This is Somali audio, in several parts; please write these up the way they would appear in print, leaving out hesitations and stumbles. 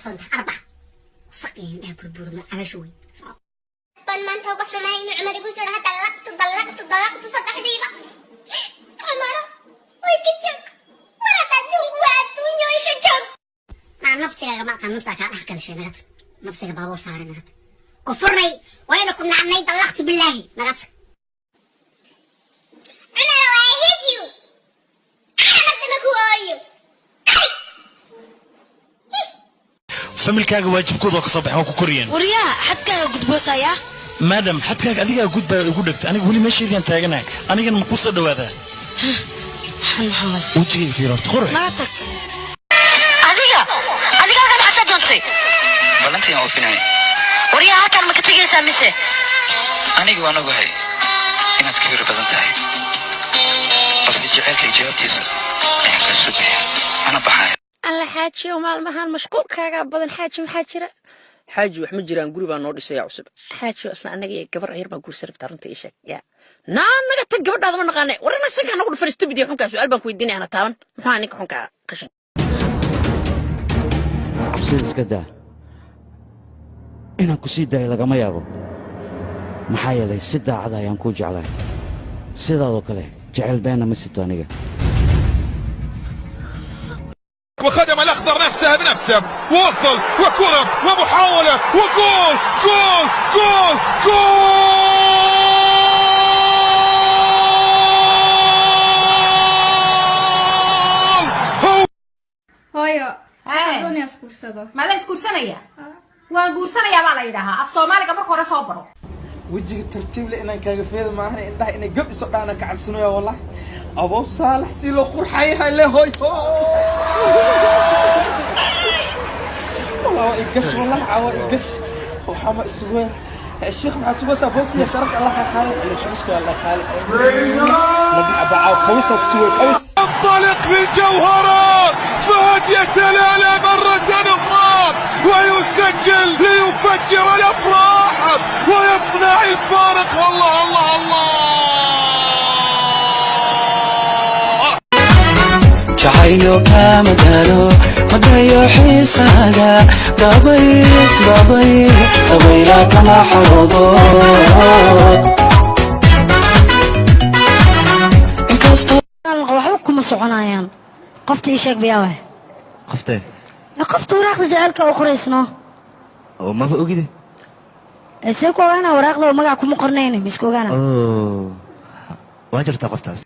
فرد 4 سقين ده بربور ما على شوي بل ما انت وقف ما هي عمر يقول سرها طلقت صدق ديما عمر ويكتشك ولا تدوم وعدتوني ويكتشك مع نفسي يا جماعة كان نفسك أحكي شيء نغت نفسك بابور صار نغت كفرني وين كنا عني طلقت بالله نغت عمر I hate you أنا بدمك هو familkaaga waajibkooda ka soo baxay oo ku koriyeen wariyaa xadkaaga gudboosaya madam xadkaaga adiga gud baa ugu dhagtay aniga wali meesheedaan taaganahay anigana ma ku soo dhawaada maxamed wajigay fiirto qoro maatak adiga kan xasad doontay balantii oo finay wariyaa halkan ma ka tagaysaa mise aniga waan ogahay inaad ka yar badan tahay bas jaceelka jawaabtiisa ayaan ka sugaya ana baxay alla xaaji oo maalmahan mashquulkaaga badan xaaji maxaa jira xaaji wax ma jiraan guri baa noo dhisaya cusub xaaji asna anaga iyo gabar yar baa guursan rabtaa runta ii sheeg yaa naga tag gabadhaada ma naqaanay warana sanka nagu dhufan stupid xunkaa su'aal baan ku weydiinaya ana taaban maxaa ninka xunkaa qashin cabsida iska daa inaan ku sii daayo lagama yaabo maxaa yeelay si daacad ayaan kuu jeclahay sidaadoo kale jecel beena ma sito aniga وخدم الأخضر نفسها بنفسه ووصل وكرة ومحاولة وجول جول جول جول هايا دنيا اسكورسدو ما لا اسكورسنيا وان غورسنيا با لا يراها اف Soomaaliga marka hore soo baro wajiga tartiib la inaan kaaga feedo ma ahan indhaha inay gab iso dhaana ka cabsanayo wallahi abo saalax si loo qurxay hale hoy والله إيجاش والله عوار إيجاش وحما السواه الشيخ مع السواه سافوتي يا شرف الله خالد ولا شو مشكلة الله خالد نبي أبعاد خويسة وسوى خويس انطلق بالجوهرة فهد يتلالى مرة أخرى ويسجل ليفجر الأفراح ويصنع الفارق الله الله الله جعيلو كامدالو مدايو حيساقا ضبي لا كما حرضو waxba kuma soconayaan qofta ii sheeg biyaaway qoftee qofta waraaqda jaceelka oo qoraysno oo ma ogide isee ku ogaana waraaqda oo magac kuma qornayna miska ogaana waa jirta qoftaas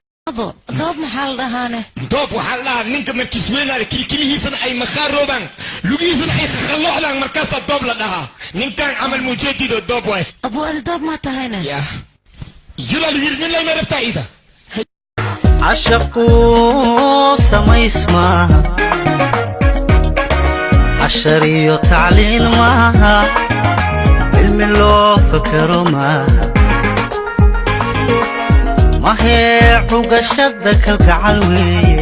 doob maxaa la dhahaane doob waxaa la dhahaa ninka markiisweynaada kilkilihiisana ay makhaarooban lugihiisana ay khallooxdaan markaasaa doob la dhahaa ninkan camal mujeedido doob waay abwaadi doob maa tahayna yula lu yiri nin layma rabtaa ida عشقو سميس معها عشري تعليل معها علم لو فكروا معها ما هي عقشتك القعلوية